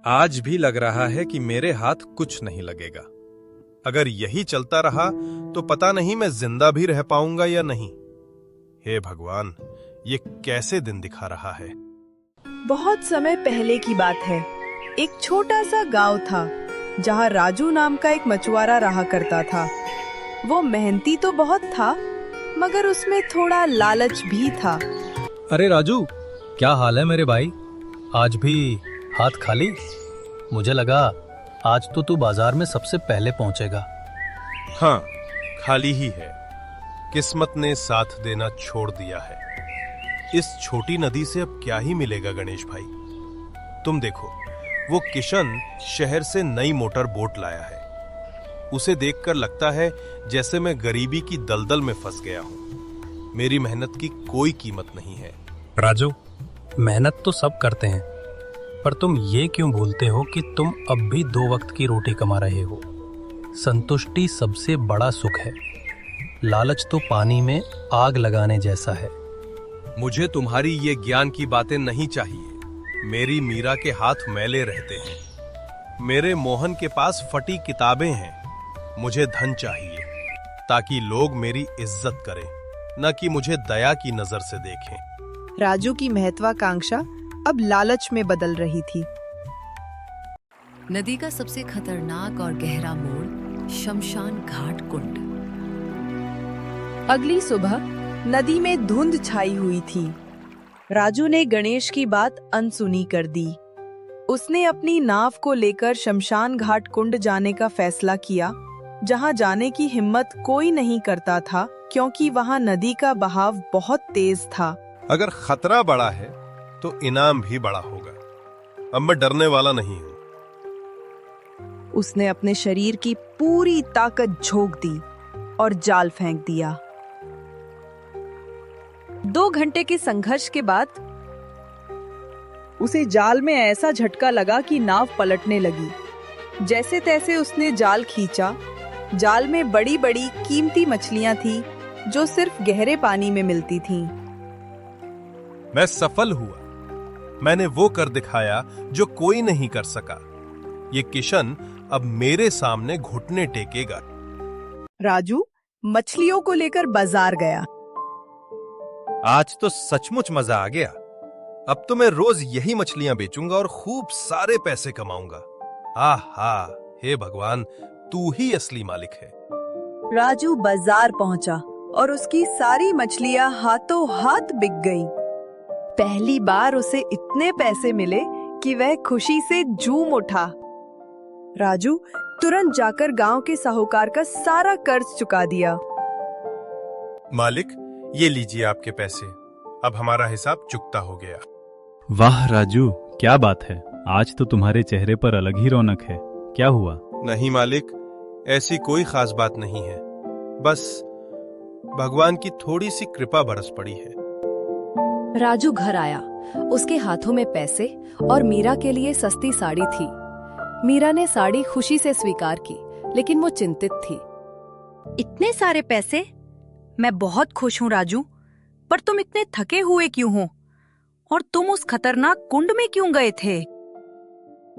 आज भी लग रहा है कि मेरे हाथ कुछ नहीं लगेगा। अगर यही चलता रहा तो पता नहीं मैं जिंदा भी रह पाऊंगा या नहीं। हे भगवान, ये कैसे दिन दिखा रहा है। बहुत समय पहले की बात है। एक छोटा सा गांव था जहां राजू नाम का एक मछुआरा रहा करता था। वो मेहनती तो बहुत था, मगर उसमें थोड़ा लालच भी था। अरे राजू, क्या हाल है मेरे भाई? आज भी हाथ खाली? मुझे लगा आज तो तू बाजार में सबसे पहले पहुंचेगा। हाँ, खाली ही है। किस्मत ने साथ देना छोड़ दिया है। इस छोटी नदी से अब क्या ही मिलेगा गणेश भाई। तुम देखो, वो किशन शहर से नई मोटर बोट लाया है। उसे देखकर लगता है जैसे मैं गरीबी की दलदल में फंस गया हूं। मेरी मेहनत की कोई कीमत नहीं है। राजू, मेहनत तो सब करते हैं, पर तुम ये क्यों भूलते हो कि तुम अब भी 2 वक्त की रोटी कमा रहे हो। संतुष्टि सबसे बड़ा सुख है। लालच तो पानी में आग लगाने जैसा है। मुझे तुम्हारी ये ज्ञान की बातें नहीं चाहिए। मेरी मीरा के हाथ मैले रहते हैं। मेरे मोहन के पास फटी किताबें हैं। मुझे धन चाहिए ताकि लोग मेरी इज्जत करें, न कि मुझे दया की नजर से देखें। राजू की महत्वाकांक्षा अब लालच में बदल रही थी। नदी का सबसे खतरनाक और गहरा मोड़ शमशान घाट कुंड। अगली सुबह नदी में धुंध छाई हुई थी। राजू ने गणेश की बात अनसुनी कर दी। उसने अपनी नाव को लेकर शमशान घाट कुंड जाने का फैसला किया, जहां जाने की हिम्मत कोई नहीं करता था, क्योंकि वहां नदी का बहाव बहुत तेज था। अगर खतरा बड़ा है तो इनाम भी बड़ा होगा। अब मैं डरने वाला नहीं हूं। उसने अपने शरीर की पूरी ताकत झोंक दी और जाल फेंक दिया। 2 घंटे के संघर्ष के बाद उसे जाल में ऐसा झटका लगा कि नाव पलटने लगी। जैसे तैसे उसने जाल खींचा। जाल में बड़ी बड़ी कीमती मछलियां थी जो सिर्फ गहरे पानी में मिलती थीं। मैं सफल हुआ। मैंने वो कर दिखाया जो कोई नहीं कर सका। ये किशन अब मेरे सामने घुटने टेकेगा। राजू मछलियों को लेकर बाजार गया। आज तो सचमुच मजा आ गया। अब तो मैं रोज यही मछलियां बेचूंगा और खूब सारे पैसे कमाऊंगा। आहा, हे भगवान, तू ही असली मालिक है। राजू बाजार पहुंचा और उसकी सारी मछलियां हाथों हाथ बिक गईं। पहली बार उसे इतने पैसे मिले कि वह खुशी से झूम उठा। राजू तुरंत जाकर गांव के साहूकार का सारा कर्ज चुका दिया। मालिक, ये लीजिए आपके पैसे। अब हमारा हिसाब चुकता हो गया। वाह राजू, क्या बात है। आज तो तुम्हारे चेहरे पर अलग ही रौनक है। क्या हुआ? नहीं मालिक, ऐसी कोई खास बात नहीं है। बस भगवान की थोड़ी सी कृपा बरस पड़ी है। राजू घर आया। उसके हाथों में पैसे और मीरा के लिए सस्ती साड़ी थी। मीरा ने साड़ी खुशी से स्वीकार की, लेकिन वो चिंतित थी। इतने सारे पैसे? मैं बहुत खुश हूँ राजू, पर तुम इतने थके हुए क्यों हो? और तुम उस खतरनाक कुंड में क्यों गए थे?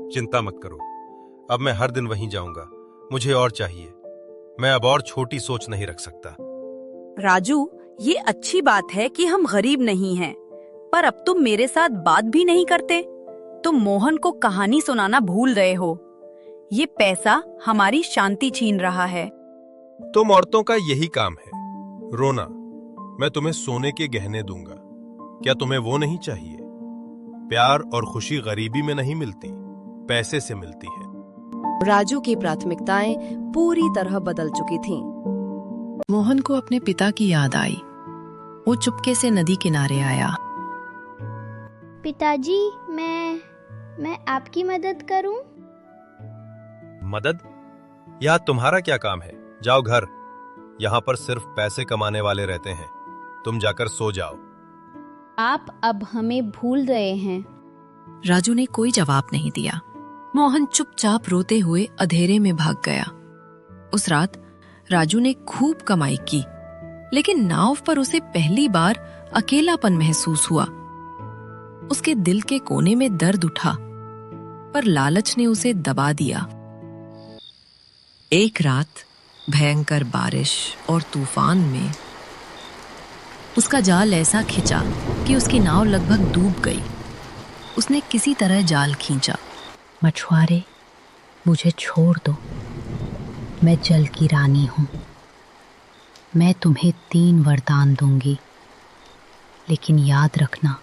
चिंता मत करो, अब मैं हर दिन वहीं जाऊंगा। मुझे और चाहिए। मैं अब और छोटी सोच नहीं रख सकता। राजू, ये अच्छी बात है कि हम गरीब नहीं हैं, पर अब तुम मेरे साथ बात भी नहीं करते। तुम मोहन को कहानी सुनाना भूल रहे हो। ये पैसा हमारी शांति छीन रहा है। तुम औरतों का यही काम है, रोना। मैं तुम्हें सोने के गहने दूंगा। क्या तुम्हें वो नहीं चाहिए? प्यार और खुशी गरीबी में नहीं मिलती, पैसे से मिलती है। राजू की प्राथमिकताएं पूरी तरह बदल चुकी थीं। मोहन को अपने पिता की याद आई। वो चुपके से नदी किनारे आया। पिताजी, मैं आपकी मदद करूं? मदद? यह तुम्हारा क्या काम है? जाओ घर। यहाँ पर सिर्फ पैसे कमाने वाले रहते हैं। तुम जाकर सो जाओ। आप अब हमें भूल रहे हैं। राजू ने कोई जवाब नहीं दिया। मोहन चुपचाप रोते हुए अंधेरे में भाग गया। उस रात राजू ने खूब कमाई की, लेकिन नाव पर उसे पहली बार अकेलापन महसूस हुआ। उसके दिल के कोने में दर्द उठा। पर लालच ने उसे दबा दिया। एक रात भयंकर बारिश और तूफान में उसका जाल ऐसा खिंचा कि उसकी नाव लगभग डूब गई। उसने किसी तरह जाल खींचा। मछुआरे, मुझे छोड़ दो, मैं जल की रानी हूँ। मैं तुम्हें 3 वरदान दूंगी, लेकिन याद रखना,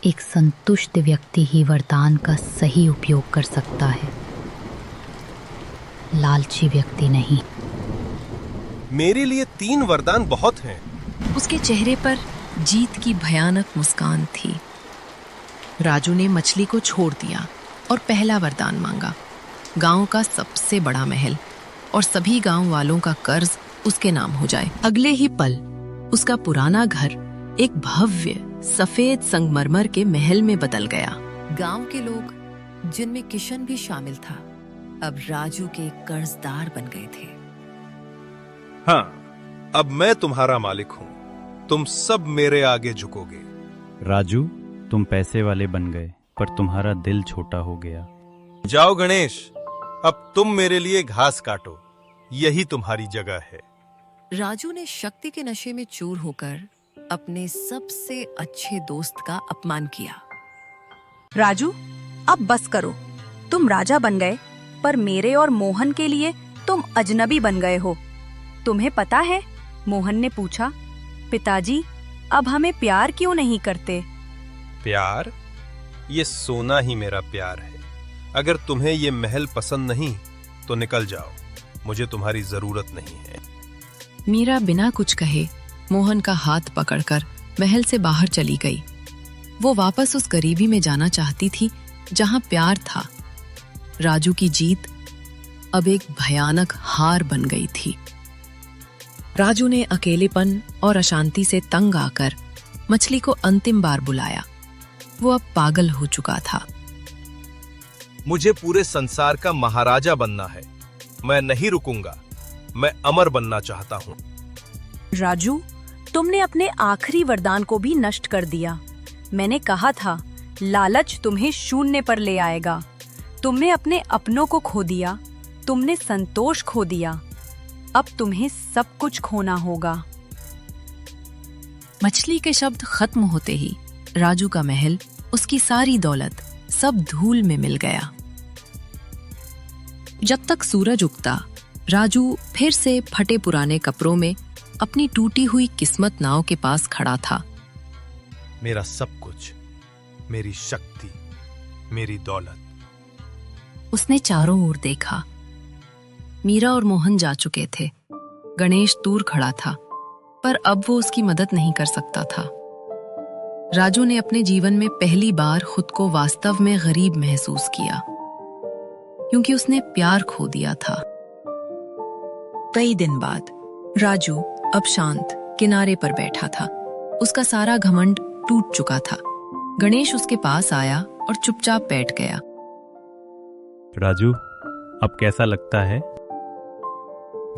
एक संतुष्ट व्यक्ति ही वरदान का सही उपयोग कर सकता है, लालची व्यक्ति नहीं। मेरे लिए 3 वरदान बहुत हैं। उसके चेहरे पर जीत की भयानक मुस्कान थी। राजू ने मछली को छोड़ दिया और पहला वरदान मांगा, गांव का सबसे बड़ा महल और सभी गांव वालों का कर्ज उसके नाम हो जाए। अगले ही पल उसका पुराना घर एक भव्य सफेद संगमरमर के महल में बदल गया। गांव के लोग, जिनमें किशन भी शामिल था, अब राजू के कर्जदार बन गए थे। हाँ, अब मैं तुम्हारा मालिक हूं। तुम सब मेरे आगे झुकोगे। राजू, तुम पैसे वाले बन गए, पर तुम्हारा दिल छोटा हो गया। जाओ गणेश, अब तुम मेरे लिए घास काटो। यही तुम्हारी जगह है। राजू ने शक्ति के नशे में चूर होकर अपने सबसे अच्छे दोस्त का अपमान किया। राजू, अब बस करो। तुम राजा बन गए, पर मेरे और मोहन के लिए तुम अजनबी बन गए हो। तुम्हें पता है, मोहन ने पूछा, पिताजी, अब हमें प्यार क्यों नहीं करते? प्यार? ये सोना ही मेरा प्यार है। अगर तुम्हें ये महल पसंद नहीं तो निकल जाओ, मुझे तुम्हारी जरूरत नहीं है। मीरा बिना कुछ कहे मोहन का हाथ पकड़कर महल से बाहर चली गई। वो वापस उस गरीबी में जाना चाहती थी जहां प्यार था। राजू की जीत अब एक भयानक हार बन गई थी। राजू ने अकेलेपन और अशांति से तंग आकर मछली को अंतिम बार बुलाया। वो अब पागल हो चुका था। मुझे पूरे संसार का महाराजा बनना है। मैं नहीं रुकूंगा। मैं अमर बनना चाहता हूँ। राजू, तुमने अपने आखिरी वरदान को भी नष्ट कर दिया। मैंने कहा था, लालच तुम्हें शून्य पर ले आएगा। तुमने अपने अपनों को खो दिया, तुमने संतोष खो दिया। अब तुम्हें सब कुछ खोना होगा। मछली के शब्द खत्म होते ही राजू का महल, उसकी सारी दौलत सब धूल में मिल गया। जब तक सूरज उगता, राजू फिर से फटे पुराने कपड़ों में अपनी टूटी हुई किस्मत नाव के पास खड़ा था। मेरा सब कुछ, मेरी शक्ति, मेरी दौलत। उसने चारों ओर देखा। मीरा और मोहन जा चुके थे। गणेश दूर खड़ा था, पर अब वो उसकी मदद नहीं कर सकता था। राजू ने अपने जीवन में पहली बार खुद को वास्तव में गरीब महसूस किया, क्योंकि उसने प्यार खो दिया था। कई दिन बाद राजू अब शांत किनारे पर बैठा था। उसका सारा घमंड टूट चुका था। गणेश उसके पास आया और चुपचाप बैठ गया। राजू, अब कैसा लगता है?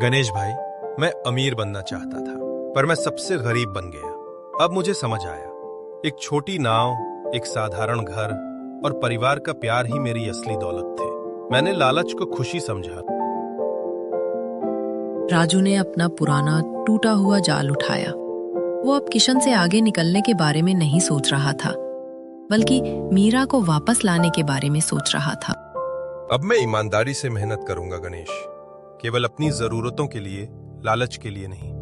गणेश भाई, मैं अमीर बनना चाहता था, पर मैं सबसे गरीब बन गया। अब मुझे समझ आया, एक छोटी नाव, एक साधारण घर और परिवार का प्यार ही मेरी असली दौलत थे। मैंने लालच को खुशी समझा। राजू ने अपना पुराना टूटा हुआ जाल उठाया। वो अब किशन से आगे निकलने के बारे में नहीं सोच रहा था, बल्कि मीरा को वापस लाने के बारे में सोच रहा था। अब मैं ईमानदारी से मेहनत करूंगा गणेश, केवल अपनी जरूरतों के लिए, लालच के लिए नहीं।